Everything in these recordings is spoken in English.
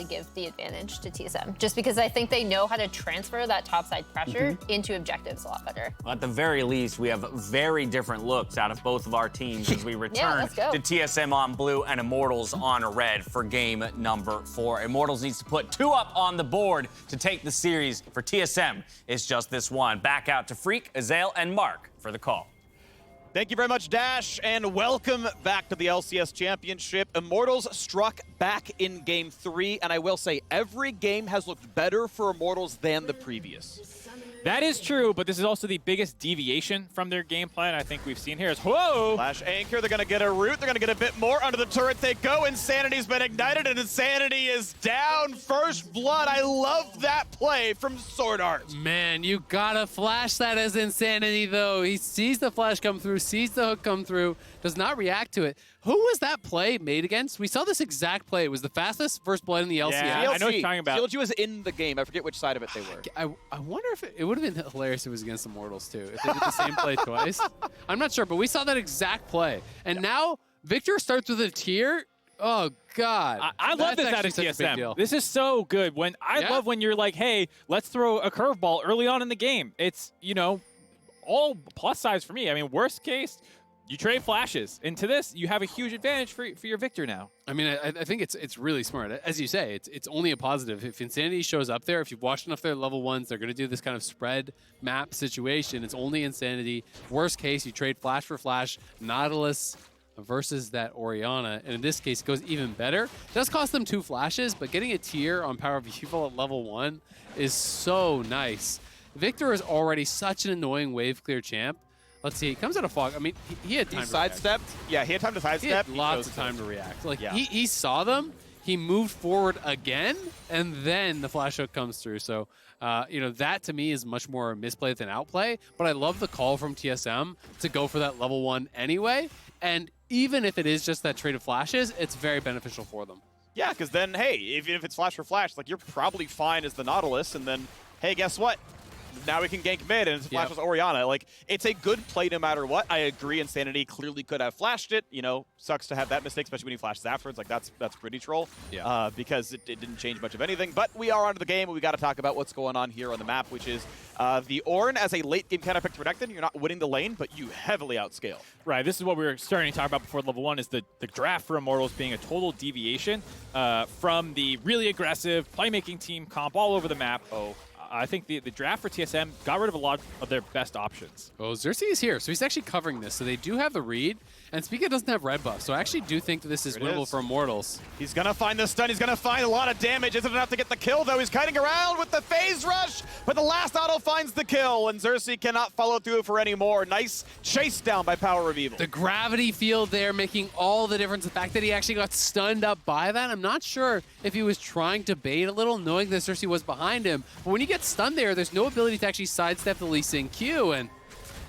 give the advantage to TSM, just because I think they know how to transfer that topside pressure into objectives a lot better. Well, at the very least, we have very different looks out of both of our teams as we return to TSM on blue and Immortals on red for game number 4. Immortals needs to put 2 up on the board to take the series. For TSM, it's just this one. Back out to Freak, Azael, and Mark for the call. Thank you very much, Dash, and welcome back to the LCS Championship. Immortals struck back in Game 3, and I will say every game has looked better for Immortals than the previous. That is true, but this is also the biggest deviation from their game plan I think we've seen here. Whoa! Flash Anchor, they're going to get a root, they're going to get a bit more. Under the turret they go, Insanity's been ignited, and Insanity is down. First blood, I love that play from Swordart. Man, you gotta flash that as Insanity, though. He sees the flash come through, sees the hook come through, does not react to it. Who was that play made against? We saw this exact play. It was the fastest first blood in the LCS. Yeah, I know what you're talking about. CLG was in the game. I forget which side of it they were. I wonder if it would have been hilarious if it was against Immortals, too. If they did the same play twice. I'm not sure, but we saw that exact play. And now Victor starts with a tier. Oh, God. I love this out of TSM. This is so good. I love when you're like, hey, let's throw a curveball early on in the game. It's, you know, all plus sides for me. I mean, worst case, you trade flashes. Into this, you have a huge advantage for your Victor now. I mean, I think it's really smart. As you say, it's only a positive. If Insanity shows up there, if you've watched enough of their level 1s, they're going to do this kind of spread map situation. It's only Insanity. Worst case, you trade flash for flash. Natilus versus that Oriana. And in this case, it goes even better. It does cost them 2 flashes, but getting a tier on Powerofevil at level 1 is so nice. Victor is already such an annoying wave clear champ. Let's see, he comes out of fog. I mean, he had time to sidestepped. Yeah, he had time to sidestep. He had lots of time to react. Like, he saw them, he moved forward again, and then the flash hook comes through. So, you know, that to me is much more misplay than outplay. But I love the call from TSM to go for that level 1 anyway. And even if it is just that trade of flashes, it's very beneficial for them. Yeah, because then, hey, even if it's flash for flash, like, you're probably fine as the Nautilus, and then, hey, guess what? Now we can gank mid, and it's flash with Oriana. Like, it's a good play no matter what. I agree, Insanity clearly could have flashed it. You know, sucks to have that mistake, especially when he flashes afterwards. Like, that's pretty troll. Yeah. Because it didn't change much of anything. But we are onto the game, and we got to talk about what's going on here on the map, which is the Ornn as a late game counter pick to Reketon. You're not winning the lane, but you heavily outscale. Right. This is what we were starting to talk about before level 1, is the draft for Immortals being a total deviation from the really aggressive playmaking team comp all over the map. I think the draft for TSM got rid of a lot of their best options. Oh, Zerze is here, so he's actually covering this. So they do have the read, and Spica doesn't have red buff. So I actually do think that this is winnable for Immortals. He's going to find the stun. He's going to find a lot of damage. Isn't enough to get the kill, though. He's kiting around with the phase rush, but the last auto finds the kill, and Zerze cannot follow through for any more. Nice chase down by Powerofevil. The gravity field there making all the difference. The fact that he actually got stunned up by that, I'm not sure if he was trying to bait a little, knowing that Zerze was behind him. But when you get stunned there, there's no ability to actually sidestep the Lee Sen Q, and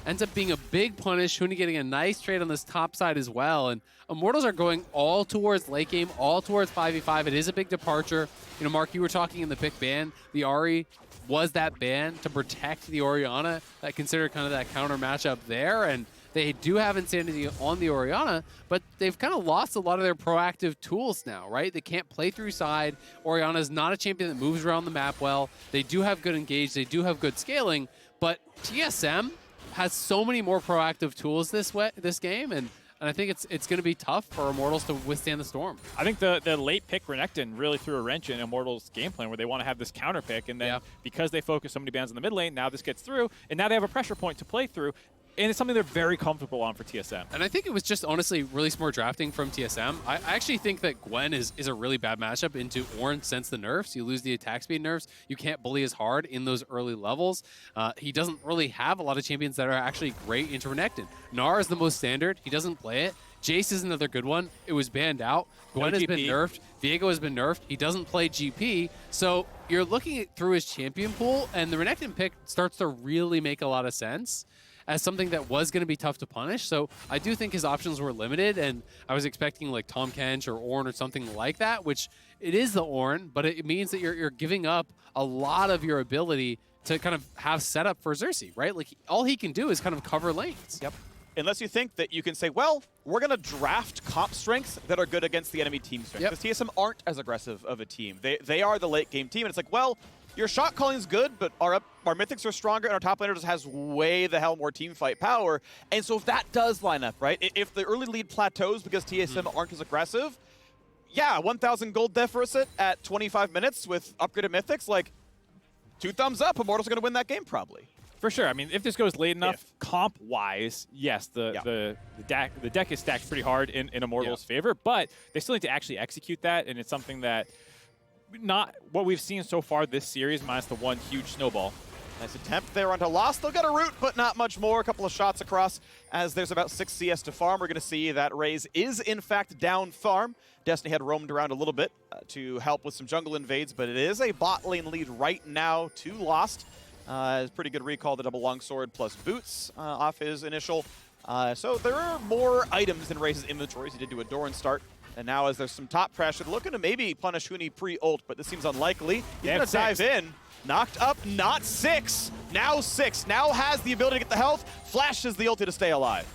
ends up being a big punish. Huni getting a nice trade on this top side as well. And Immortals are going all towards late game, all towards 5v5. It is a big departure. You know, Mark, you were talking in the pick ban. The Ahri was that ban to protect the Oriana. That considered kind of that counter matchup there. And they do have Insanity on the Oriana, but they've kind of lost a lot of their proactive tools now, right? They can't play through side. Oriana is not a champion that moves around the map well. They do have good engage. They do have good scaling, but TSM has so many more proactive tools this game, and I think it's going to be tough for Immortals to withstand the storm. I think the late pick Reketon really threw a wrench in Immortals' game plan, where they want to have this counter pick, and then because they focus so many bans in the mid lane, now this gets through, and now they have a pressure point to play through. And it's something they're very comfortable on for TSM. And I think it was just honestly really smart drafting from TSM. I actually think that Gwen is a really bad matchup into Ornn since the nerfs. You lose the attack speed nerfs. You can't bully as hard in those early levels. He doesn't really have a lot of champions that are actually great into Reketon. Gnar is the most standard. He doesn't play it. Jace is another good one. It was banned out. Gwen has been nerfed. Viego has been nerfed. He doesn't play GP. So you're looking through his champion pool, and the Reketon pick starts to really make a lot of sense as something that was going to be tough to punish. So I do think his options were limited, and I was expecting like Tahm Kench or Ornn or something like that, which it is the Ornn, but it means that you're giving up a lot of your ability to kind of have setup for Zerze, right? Like all he can do is kind of cover lanes. Yep. unless you think that you can say, well, we're going to draft comp strengths that are good against the enemy team strength. Because TSM aren't as aggressive of a team. They are the late game team, and it's like, well, your shot calling is good, but our mythics are stronger, and our top laner just has way the hell more team fight power. And so if that does line up, right, if the early lead plateaus because TSM aren't as aggressive, yeah, 1,000 gold deficit at 25 minutes with upgraded mythics, like, 2 thumbs up, Immortals are going to win that game probably. For sure. I mean, if this goes late enough, comp-wise, yes, the deck is stacked pretty hard in Immortals' favor, but they still need to actually execute that, and it's something that not what we've seen so far this series, minus the one huge snowball. Nice attempt there onto Lost. They'll get a root, but not much more. A couple of shots across as there's about 6 CS to farm. We're going to see that Raes is, in fact, down farm. Destiny had roamed around a little bit to help with some jungle invades, but it is a bot lane lead right now to Lost. It's pretty good recall, the double longsword plus boots off his initial. So there are more items in Raes' inventories. He did do a Doran start. And now as there's some top pressure, looking to maybe punish Huni pre-ult, but this seems unlikely. He's going to dive in. Knocked up, not 6. Now 6. Now has the ability to get the health. Flashes the ulti to stay alive.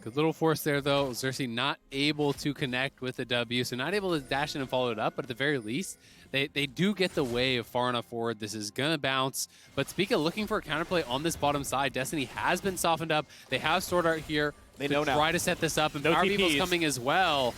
Good little force there, though. Zerze not able to connect with the W, so not able to dash in and follow it up, but at the very least, they do get the wave far enough forward. This is going to bounce, but Spica looking for a counterplay on this bottom side. Destiny has been softened up. They have Swordart here to try to set this up, and Powerovevil's coming as well.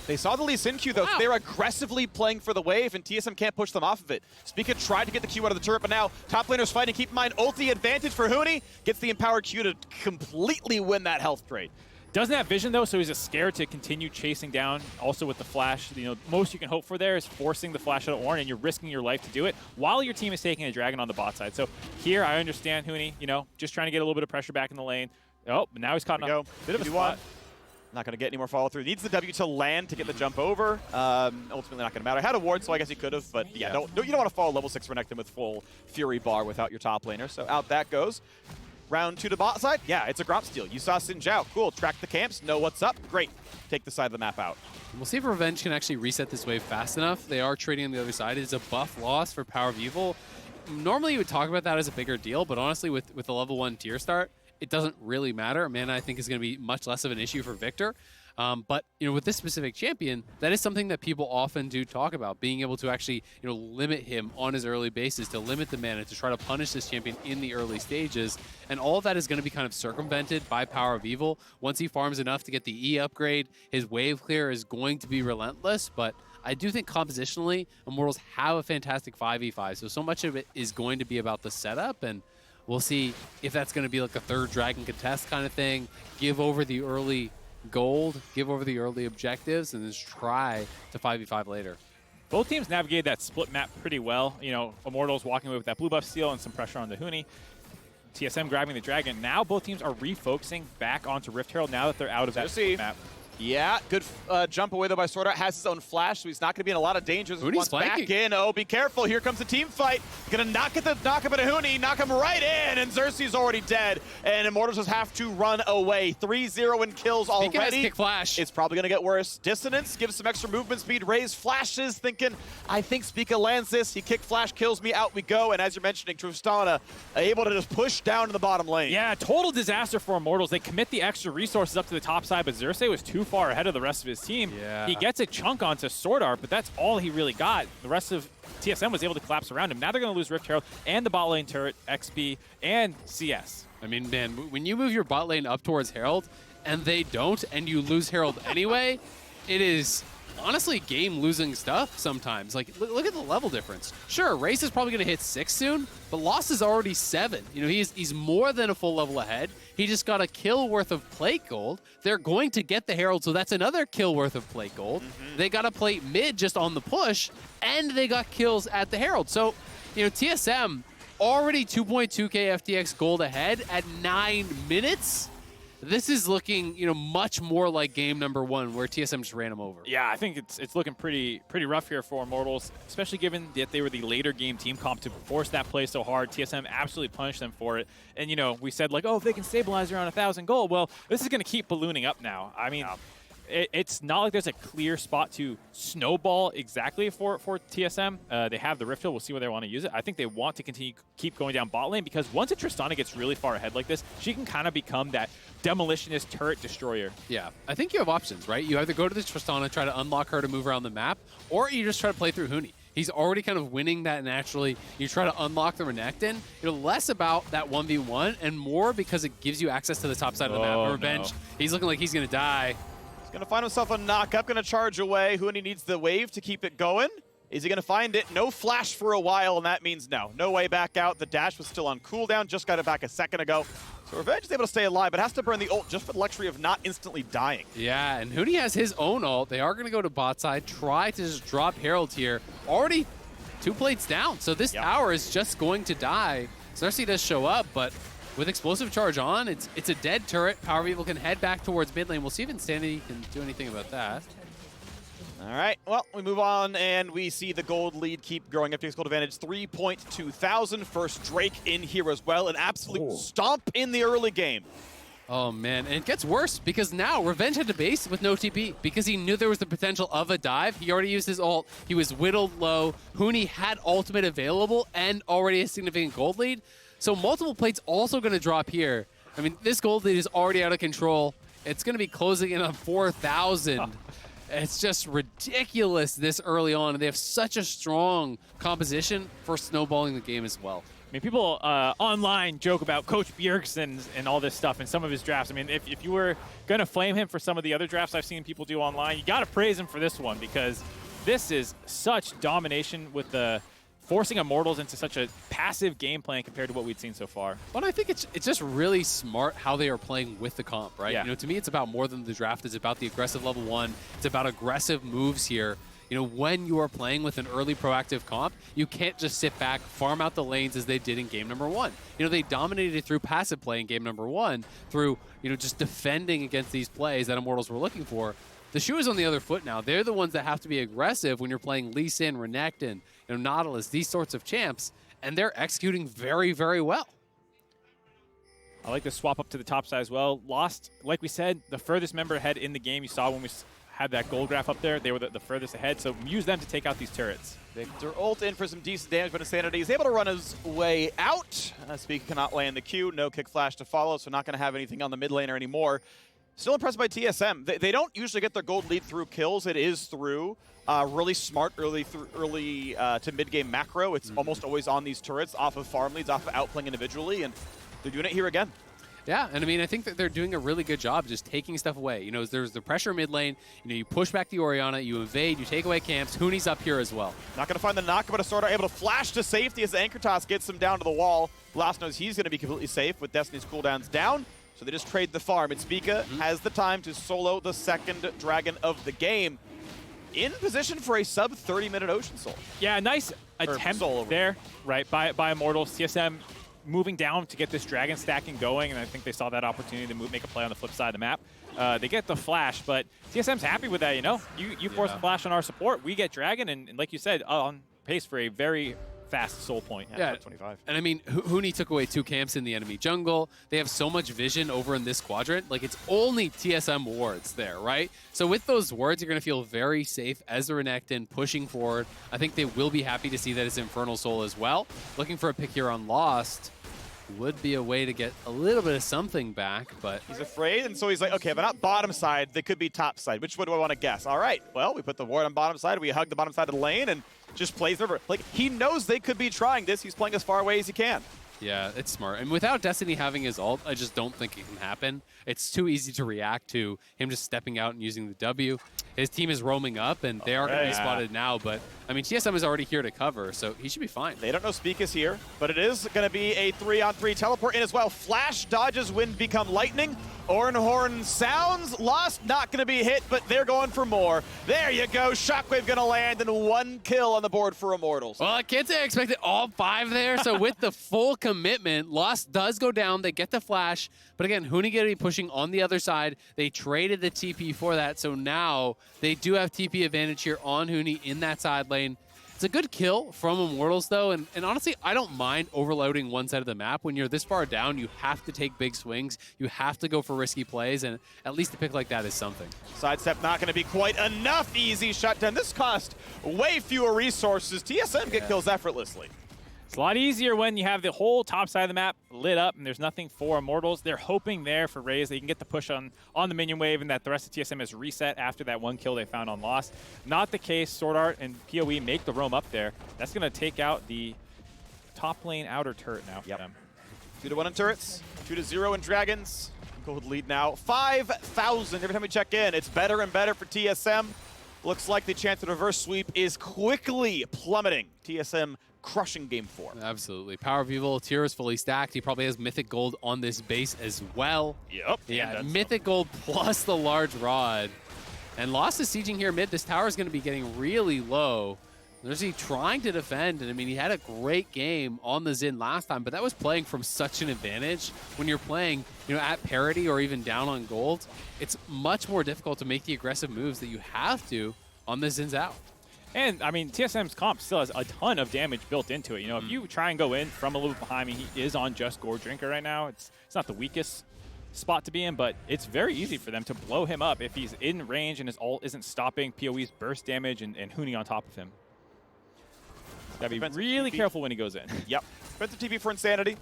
They saw the Lee Sen Q, though. Wow. So they're aggressively playing for the wave, and TSM can't push them off of it. Spica tried to get the Q out of the turret, but now top laner's fighting. Keep in mind, ulti advantage for Huni. Gets the empowered Q to completely win that health trade. Doesn't have vision, though, so he's just scared to continue chasing down. Also with the flash, you know, most you can hope for there is forcing the flash out of Ornn, and you're risking your life to do it while your team is taking a dragon on the bot side. So here, I understand Huni, you know, just trying to get a little bit of pressure back in the lane. Oh, but now he's caught a bit of a spot. Not going to get any more follow-through. Needs the W to land to get the jump over. Ultimately not going to matter. Had a ward, so I guess he could have. But yeah, you don't want to follow level 6 Renekton with full Fury bar without your top laner. So out that goes. Round 2 to bot side. Yeah, it's a Gromp steal. You saw Xin Xhao. Cool. Track the camps. Know what's up. Great. Take the side of the map out. We'll see if Revenge can actually reset this wave fast enough. They are trading on the other side. It's a buff loss for Powerofevil. Normally you would talk about that as a bigger deal, but honestly with the level 1 tier start, it doesn't really matter. Mana, I think, is going to be much less of an issue for Victor. But, you know, with this specific champion, that is something that people often do talk about, being able to actually, you know, limit him on his early bases, to limit the mana, to try to punish this champion in the early stages. And all of that is going to be kind of circumvented by Powerofevil. Once he farms enough to get the E upgrade, his wave clear is going to be relentless, but I do think compositionally, Immortals have a fantastic 5v5, so much of it is going to be about the setup, and we'll see if that's going to be like a third dragon contest kind of thing, give over the early gold, give over the early objectives, and just try to 5v5 later. Both teams navigated that split map pretty well. You know, Immortals walking away with that blue buff steal and some pressure on the Huni. TSM grabbing the dragon. Now both teams are refocusing back onto Rift Herald now that they're out of that split map. Yeah, good jump away, though, by Swordart. Has his own flash, so he's not going to be in a lot of danger. Huni's back in. Oh, be careful. Here comes the team fight. Going to knock him into Huni, knock him right in, and Zerze's already dead. And Immortals just have to run away. 3-0 in kills already. Spica has kick flash. It's probably going to get worse. Dissonance gives some extra movement speed. Raes flashes, thinking, I think Spica lands this. He kick flash, kills me, out we go. And as you're mentioning, Tristana able to just push down to the bottom lane. Yeah, total disaster for Immortals. They commit the extra resources up to the top side, but Zerze was too far ahead of the rest of his team. Yeah. He gets a chunk onto Swordart, but that's all he really got. The rest of TSM was able to collapse around him. Now they're going to lose Rift Herald and the bot lane turret, XP, and CS. I mean, man, when you move your bot lane up towards Herald, and they don't, and you lose Herald anyway, it is honestly game-losing stuff sometimes. Like, look at the level difference. Sure, Raes is probably going to hit 6 soon, but Lost is already 7. You know, he's more than a full level ahead. He just got a kill worth of plate gold. They're going to get the Herald, so that's another kill worth of plate gold. They got a plate mid just on the push, and they got kills at the Herald. So, you know, TSM already 2.2k FTX gold ahead at 9 minutes. This is looking, you know, much more like game number 1 where TSM just ran them over. Yeah, I think it's looking pretty rough here for Immortals, especially given that they were the later game team comp to force that play so hard. TSM absolutely punished them for it. And, you know, we said like, oh, if they can stabilize around 1,000 gold, well, this is going to keep ballooning up now. I mean, it's not like there's a clear spot to snowball exactly for TSM. They have the Rift Hill. We'll see where they want to use it. I think they want to keep going down bot lane, because once a Tristana gets really far ahead like this, she can kind of become that demolitionist turret destroyer. Yeah, I think you have options, right? You either go to the Tristana, try to unlock her to move around the map, or you just try to play through Huni. He's already kind of winning that naturally. You try to unlock the Reketon. Less about that 1v1 and more because it gives you access to the top side of the map. Revenge, no. He's looking like he's going to die. He's going to find himself a knock-up, going to charge away. Huni needs the wave to keep it going. Is he going to find it? No flash for a while, and that means no way back out. The dash was still on cooldown, just got it back a second ago. So Revenge is able to stay alive, but has to burn the ult just for the luxury of not instantly dying. Yeah, and Huni has his own ult. They are going to go to bot side, try to just drop Herald here. Already 2 plates down, so this tower is just going to die. Zerze does show up, but with explosive charge on, it's a dead turret. Powerofevil can head back towards mid lane. We'll see if Insanity can do anything about that. All right, well, we move on, and we see the gold lead keep growing. FTX gold advantage, 3.2000. First Drake in here as well. An absolute stomp in the early game. Oh, man, and it gets worse because now Revenge had to base with no TP because he knew there was the potential of a dive. He already used his ult. He was whittled low. Huni had ultimate available and already a significant gold lead. So multiple plates also going to drop here. I mean, this gold lead is already out of control. It's going to be closing in on 4,000. It's just ridiculous this early on. And they have such a strong composition for snowballing the game as well. I mean, people online joke about Coach Bjergsen and all this stuff in some of his drafts. I mean, if you were going to flame him for some of the other drafts I've seen people do online, you got to praise him for this one, because this is such domination with the forcing Immortals into such a passive game plan compared to what we'd seen so far. But I think it's just really smart how they are playing with the comp, right? Yeah. You know, to me, it's about more than the draft. It's about the aggressive level 1. It's about aggressive moves here. You know, when you are playing with an early proactive comp, you can't just sit back, farm out the lanes as they did in game number 1. You know, they dominated through passive play in game number 1, through, you know, just defending against these plays that Immortals were looking for. The shoe is on the other foot now. They're the ones that have to be aggressive when you're playing Lee Sen, Reketon, you know, Natilus, these sorts of champs, and they're executing very, very well. I like the swap up to the top side as well. Lost, like we said, the furthest member ahead in the game. You saw when we had that gold graph up there, they were the furthest ahead, so use them to take out these turrets. Victor ult in for some decent damage, but Insanity is able to run his way out. Spica cannot land the Q, no kick flash to follow, so not going to have anything on the mid laner anymore. Still impressed by TSM. They don't usually get their gold lead through kills. It is through really smart early to mid-game macro. It's almost always on these turrets, off of farm leads, off of outplaying individually, and they're doing it here again. Yeah, and I mean, I think that they're doing a really good job just taking stuff away. You know, there's the pressure mid lane. You know, you push back the Oriana, you invade, you take away camps. Huni's up here as well. Not going to find the knock, but a Swordart able to flash to safety as the Anchor Toss gets him down to the wall. Last knows he's going to be completely safe with Destiny's cooldowns down. So they just trade the farm, and Spica has the time to solo the second dragon of the game. In position for a sub-30-minute Ocean Soul. Yeah, nice attempt there, right, by Immortals. TSM moving down to get this dragon stacking going, and I think they saw that opportunity to make a play on the flip side of the map. They get the flash, but TSM's happy with that, you know? You force a flash on our support, we get dragon, and like you said, on pace for a very fast soul point. Yeah, 25. And I mean, Huni took away 2 camps in the enemy jungle. They have so much vision over in this quadrant. Like, it's only TSM wards there, right? So with those wards, you're going to feel very safe as the Reketon pushing forward. I think they will be happy to see that it's Infernal Soul as well. Looking for a pick here on Lost would be a way to get a little bit of something back, but he's afraid, and so he's like, okay, if I'm not bottom side, they could be top side. Which one do I want to guess? All right, well, we put the ward on bottom side, we hug the bottom side of the lane, and just plays over. Like, he knows they could be trying this. He's playing as far away as he can. Yeah, it's smart. And without Destiny having his ult, I just don't think it can happen. It's too easy to react to him just stepping out and using the W. His team is roaming up, and they are going to be spotted now. But, I mean, TSM is already here to cover, so he should be fine. They don't know Spica's here, but it is going to be a 3-on-3 teleport in as well. Flash dodges wind become lightning. Orin Horn sounds lost, not going to be hit, but they're going for more. There you go. Shockwave going to land, and 1 kill on the board for Immortals. Well, I can't say I expected all 5 there. So with the full commitment, Lost does go down. They get the flash. But again, Huni going to be pushing on the other side. They traded the TP for that. So now they do have TP advantage here on Huni in that side lane. It's It's a good kill from Immortals, though, and honestly, I don't mind overloading one side of the map. When you're this far down, you have to take big swings. You have to go for risky plays, and at least a pick like that is something. Sidestep not going to be quite enough. Easy shutdown. This cost way fewer resources. TSM get kills effortlessly. It's a lot easier when you have the whole top side of the map lit up and there's nothing for Immortals. They're hoping there for Raes they can get the push on the minion wave and that the rest of TSM is reset after that one kill they found on Lost. Not the case. Swordart and PoE make the roam up there. That's going to take out the top lane outer turret now for them. 2-1 in turrets, 2-0 in dragons. Gold lead now, 5,000 every time we check in. It's better and better for TSM. Looks like the chance of reverse sweep is quickly plummeting. TSM crushing game 4. Absolutely. Powerofevil, tier is fully stacked. He probably has Mythic Gold on this base as well. Yep. Yeah, Mythic Gold plus the large rod. And Lost is sieging here mid. This tower is going to be getting really low. Zerze trying to defend, and I mean, he had a great game on the Xin last time, but that was playing from such an advantage. When you're playing, you know, at parity or even down on gold, it's much more difficult to make the aggressive moves that you have to on the Xin Xhao. And, I mean, TSM's comp still has a ton of damage built into it. You know, if you try and go in from a little bit behind me, he is on just Gore Drinker right now. It's not the weakest spot to be in, but it's very easy for them to blow him up if he's in range and his ult isn't stopping PoE's burst damage and Huni on top of him. Gotta be really careful when he goes in. Yep. Defensive TP for Insanity.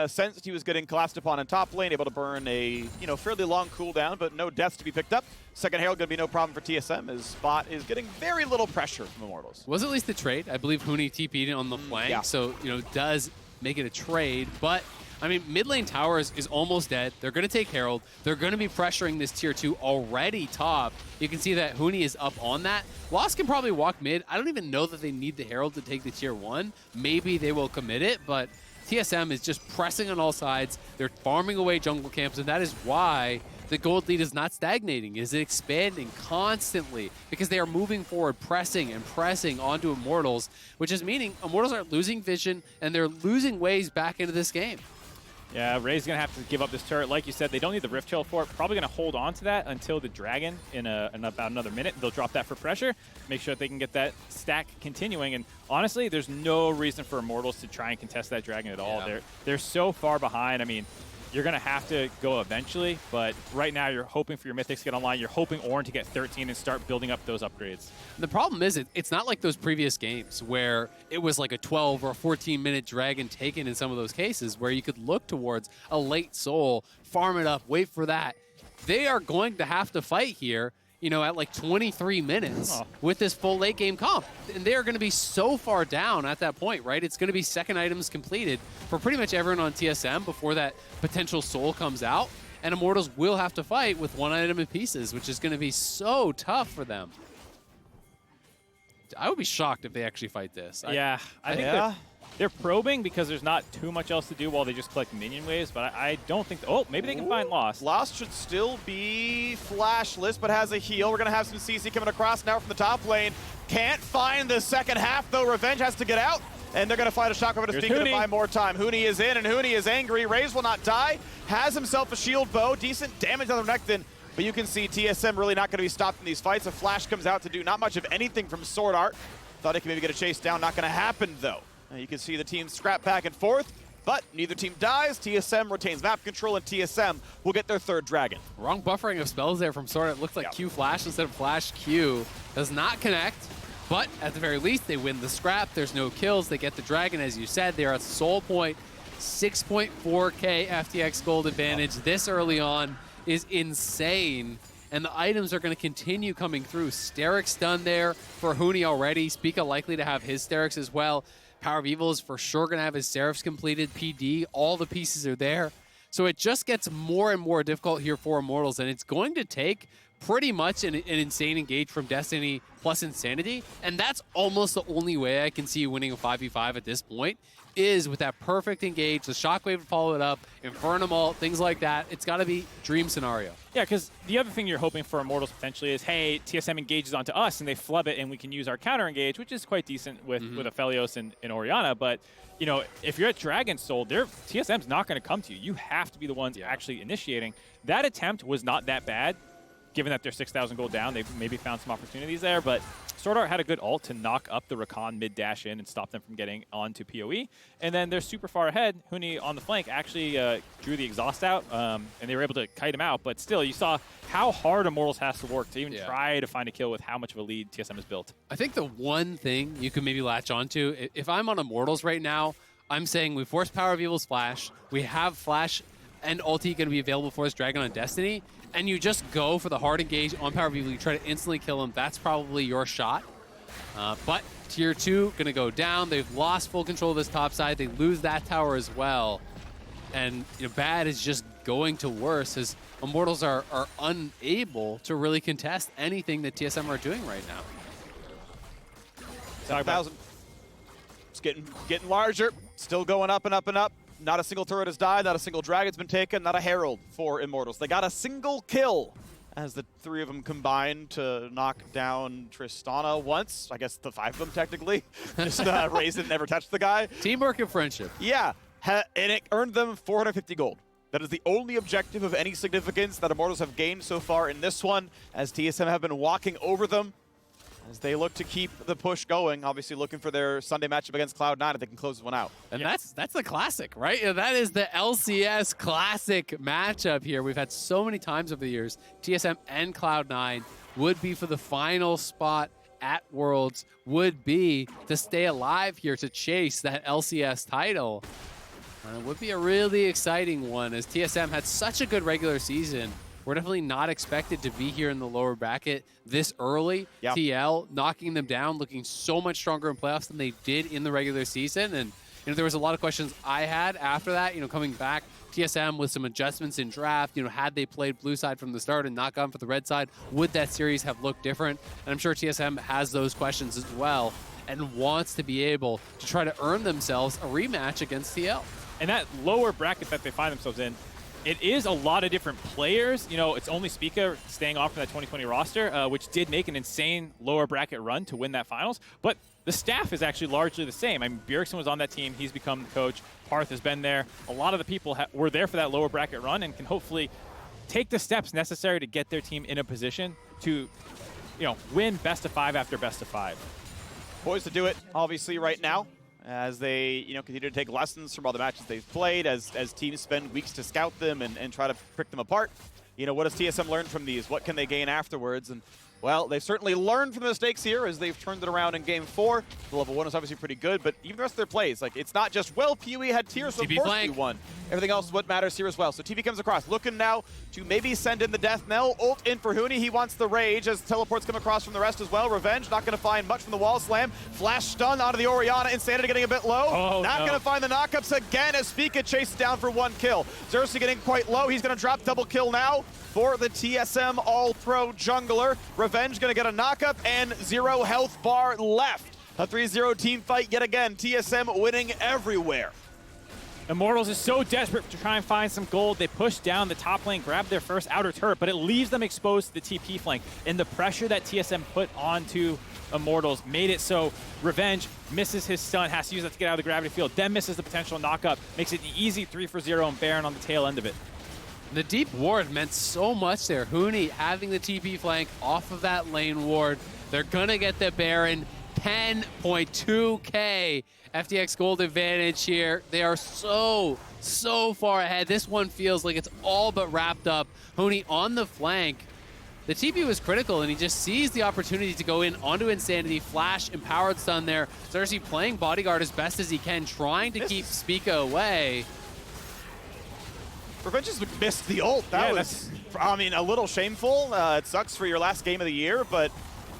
Sensed he was getting collapsed upon in top lane, able to burn a fairly long cooldown, but no deaths to be picked up. Second Herald going to be no problem for TSM. His spot is getting very little pressure from Immortals. Was at least the trade. I believe Huni TP'd on the flank, so does make it a trade. But I mean, mid lane tower is almost dead. They're going to take Herald. They're going to be pressuring this tier 2 already top. You can see that Huni is up on that. Lost can probably walk mid. I don't even know that they need the Herald to take the tier 1. Maybe they will commit it, but TSM is just pressing on all sides. They're farming away jungle camps, and that is why the gold lead is not stagnating. Is it expanding constantly because they are moving forward, pressing and pressing onto Immortals, which is meaning Immortals are losing vision and they're losing ways back into this game. Yeah, Raes going to have to give up this turret. Like you said, they don't need the Rift Chill for it. Probably going to hold on to that until the Dragon in about another minute. They'll drop that for pressure, make sure that they can get that stack continuing. And honestly, there's no reason for Immortals to try and contest that Dragon at all. They're so far behind. I mean, you're going to have to go eventually, but right now you're hoping for your Mythics to get online. You're hoping Ornn to get 13 and start building up those upgrades. The problem is it's not like those previous games where it was like a 12 or 14-minute Dragon taken in some of those cases where you could look towards a late soul, farm it up, wait for that. They are going to have to fight here, at like 23 minutes with this full late game comp. And they are going to be so far down at that point, right? It's going to be second items completed for pretty much everyone on TSM before that potential soul comes out. And Immortals will have to fight with one item in pieces, which is going to be so tough for them. I would be shocked if they actually fight this. I think they're probing because there's not too much else to do while they just collect minion waves, but I don't think... Oh, maybe they can find Lost. Lost should still be flashless, but has a heal. We're going to have some CC coming across now from the top lane. Can't find the second half, though. Revenge has to get out, and they're going to find a shotgun to Spica to buy more time. Huni is in, and Huni is angry. Raes will not die. Has himself a shield bow. Decent damage on the Reketon, but you can see TSM really not going to be stopped in these fights. A flash comes out to do not much of anything from Swordart. Thought he could maybe get a chase down. Not going to happen, though. You can see the teams scrap back and forth, but neither team dies. TSM retains map control, and TSM will get their third Dragon. Wrong buffering of spells there from Swordart. It looks like Q flash instead of flash Q. Does not connect, but at the very least, they win the scrap. There's no kills. They get the Dragon, as you said. They're at soul point. 6.4k FTX gold advantage this early on is insane. And the items are going to continue coming through. Sterix done there for Huni already. Spica likely to have his Sterix as well. Powerofevil is for sure going to have his Seraphs completed. PD, all the pieces are there. So it just gets more and more difficult here for Immortals, and it's going to take pretty much an insane engage from Destiny plus Insanity, and that's almost the only way I can see you winning a 5v5 at this point, is with that perfect engage, the Shockwave to follow it up, Infernal, things like that. It's got to be dream scenario. Yeah, because the other thing you're hoping for Immortals potentially is, hey, TSM engages onto us and they flub it and we can use our counter engage, which is quite decent with Aphelios and Oriana. But, if you're at Dragon Soul, TSM's not going to come to you. You have to be the ones actually initiating. That attempt was not that bad. given that they're 6,000 gold down, they've maybe found some opportunities there. But Swordart had a good ult to knock up the Rakan mid-dash in and stop them from getting onto PoE. And then they're super far ahead. Huni on the flank actually drew the exhaust out, and they were able to kite him out. But still, you saw how hard Immortals has to work to even try to find a kill with how much of a lead TSM has built. I think the one thing you can maybe latch onto, if I'm on Immortals right now, I'm saying we force Powerovevil's flash, we have flash and ulti going to be available for us Dragon on Destiny, and you just go for the hard engage on Powerofevil, you try to instantly kill him, that's probably your shot. But tier 2 going to go down. They've lost full control of this top side. They lose that tower as well. And bad is just going to worse as Immortals are unable to really contest anything that TSM are doing right now. 7,000. It's getting larger. Still going up and up and up. Not a single turret has died. Not a single dragon's been taken. Not a herald for Immortals. They got a single kill as the 3 of them combined to knock down Tristana once. I guess the 5 of them technically. Just Raes didn't ever touch the guy. Teamwork and friendship. Yeah, and it earned them 450 gold. That is the only objective of any significance that Immortals have gained so far in this one, as TSM have been walking over them as they look to keep the push going, obviously looking for their Sunday matchup against Cloud9 if they can close this one out. And that's the classic, right? That is the LCS classic matchup here. We've had so many times over the years, TSM and Cloud9 would be for the final spot at Worlds, would be to stay alive here to chase that LCS title. And it would be a really exciting one as TSM had such a good regular season. We're definitely not expected to be here in the lower bracket this early. Yeah. TL knocking them down, looking so much stronger in playoffs than they did in the regular season. And there was a lot of questions I had after that, coming back. TSM with some adjustments in draft, had they played blue side from the start and not gone for the red side, would that series have looked different? And I'm sure TSM has those questions as well and wants to be able to try to earn themselves a rematch against TL. And that lower bracket that they find themselves in, it is a lot of different players. It's only Spica staying off from that 2020 roster, which did make an insane lower bracket run to win that finals. But the staff is actually largely the same. I mean, Bjergsen was on that team. He's become the coach. Parth has been there. A lot of the people were there for that lower bracket run and can hopefully take the steps necessary to get their team in a position to, win best of 5 after best of 5. Poised to do it, obviously, right now, as they continue to take lessons from all the matches they've played, as teams spend weeks to scout them and try to pick them apart. What does TSM learn from these? What can they gain afterwards? And well, they've certainly learned from the mistakes here as they've turned it around in Game 4. The level 1 is obviously pretty good, but even the rest of their plays, it's not just, well, PoE had tiers, so of course we won. Everything else is what matters here as well. So TV comes across, looking now to maybe send in the Death Knell. Ult in for Huni. He wants the Rage as teleports come across from the rest as well. Revenge not going to find much from the wall slam. Flash stun onto the Oriana. Insanity getting a bit low. Not going to find the knockups again as Spica chases down for 1 kill. Zerze getting quite low. He's going to drop double kill now for the TSM all-pro jungler. Revenge going to get a knockup and 0 health bar left. A 3-0 team fight yet again. TSM winning everywhere. Immortals is so desperate to try and find some gold. They push down the top lane, grab their first outer turret, but it leaves them exposed to the TP flank. And the pressure that TSM put onto Immortals made it so Revenge misses his stun, has to use that to get out of the gravity field, then misses the potential knockup, makes it an easy 3-for-0 and Baron on the tail end of it. The deep ward meant so much there. Huni having the TP flank off of that lane ward. They're gonna get the Baron. 10.2k FTX gold advantage here. They are so far ahead. This one feels like it's all but wrapped up. Huni on the flank. The TP was critical, and he just sees the opportunity to go in onto Insanity. Flash, empowered stun there. Zerze playing bodyguard as best as he can, trying to keep Spica away. Revenge just missed the ult. That was, a little shameful. It sucks for your last game of the year, but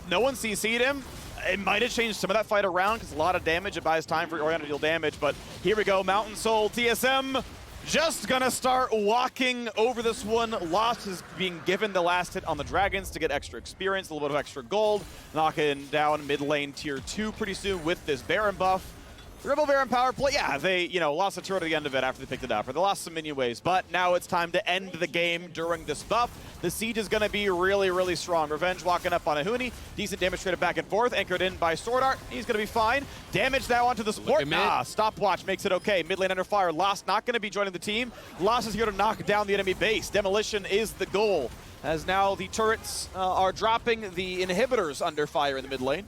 no one CC'd him. It might have changed some of that fight around because a lot of damage. It buys time for Oriana to deal damage, but here we go. Mountain Soul, TSM just gonna start walking over this one. Lost is being given the last hit on the Dragons to get extra experience, a little bit of extra gold. Knocking down mid lane tier 2 pretty soon with this Baron buff. The Rebel Baron power play, yeah, they, lost a turret at the end of it after they picked it up, or they lost some minion waves, but now it's time to end the game during this buff. The siege is going to be really strong. Revenge walking up on a Huni. Decent damage traded back and forth, anchored in by Swordart. He's going to be fine. Damage now onto the support. Stopwatch makes it okay. Mid lane under fire. Lost not going to be joining the team. Lost is here to knock down the enemy base. Demolition is the goal. as now the turrets are dropping, the inhibitors under fire in the mid lane.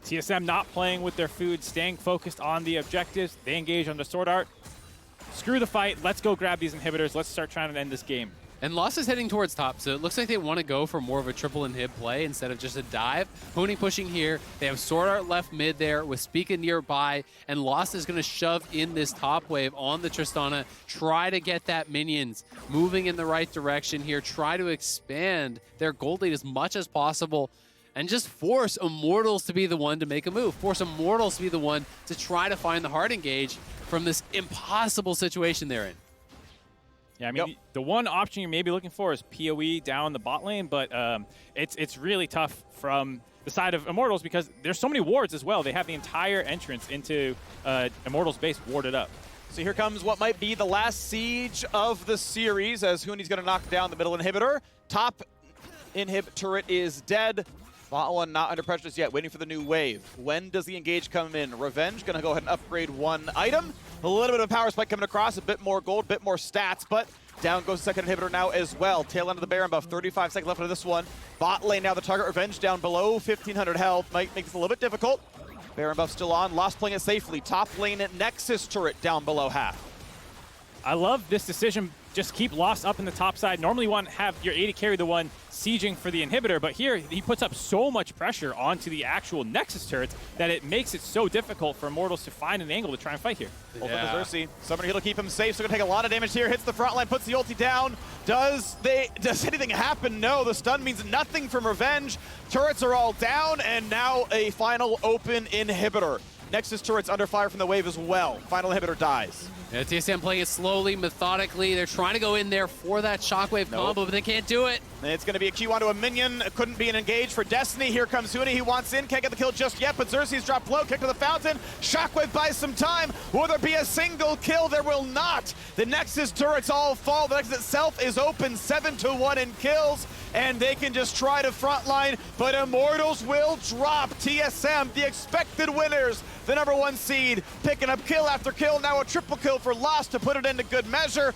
TSM not playing with their food, staying focused on the objectives. They engage on the Swordart. Screw the fight. Let's go grab these inhibitors. Let's start trying to end this game. And Lost is heading towards top, so it looks like they want to go for more of a triple inhib play instead of just a dive. Huni pushing here. They have Swordart left mid there with Spica nearby, and Lost is going to shove in this top wave on the Tristana, try to get that minions moving in the right direction here, try to expand their gold lead as much as possible, and just force Immortals to be the one to make a move. Force Immortals to be the one to try to find the hard engage from this impossible situation they're in. Yeah, I mean, the one option you're maybe looking for is PoE down the bot lane, but it's really tough from the side of Immortals because there's so many wards as well. They have the entire entrance into Immortals base warded up. So here comes what might be the last siege of the series as Huni's going to knock down the middle inhibitor. Top inhib turret is dead. Bot one not under pressure just yet, waiting for the new wave. When does the engage come in? Revenge going to go ahead and upgrade one item. A little bit of a power spike coming across, a bit more gold, a bit more stats, but down goes the second inhibitor now as well. Tail end of the Baron buff, 35 seconds left of this one. Bot lane now, the target Revenge down below 1,500 health. Might make this a little bit difficult. Baron buff still on, Lost playing it safely. Top lane at Nexus turret down below half. I love this decision. Just keep Lost up in the top side. Normally you want to have your AD carry the one sieging for the inhibitor, but here he puts up so much pressure onto the actual Nexus turrets that it makes it so difficult for Immortals to find an angle to try and fight here. Over to Zerze. Summoner here to keep him safe, so gonna take a lot of damage here. Hits the front line, puts the ulti down. Does anything happen? No, the stun means nothing from Revenge. Turrets are all down, and now a final open inhibitor. Nexus turret's under fire from the wave as well. Final inhibitor dies. Yeah, TSM playing it slowly, methodically. They're trying to go in there for that shockwave combo, but they can't do it. It's going to be a Q onto a minion. It couldn't be an engage for Destiny. Here comes Huni. He wants in. Can't get the kill just yet, but Xerxes dropped low. Kick to the fountain. Shockwave buys some time. Will there be a single kill? There will not. The Nexus turrets all fall. The Nexus itself is open 7-1 in kills, and they can just try to frontline, but Immortals will drop. TSM, the expected winners, the #1 seed, picking up kill after kill. Now a triple kill for Lost to put it into good measure.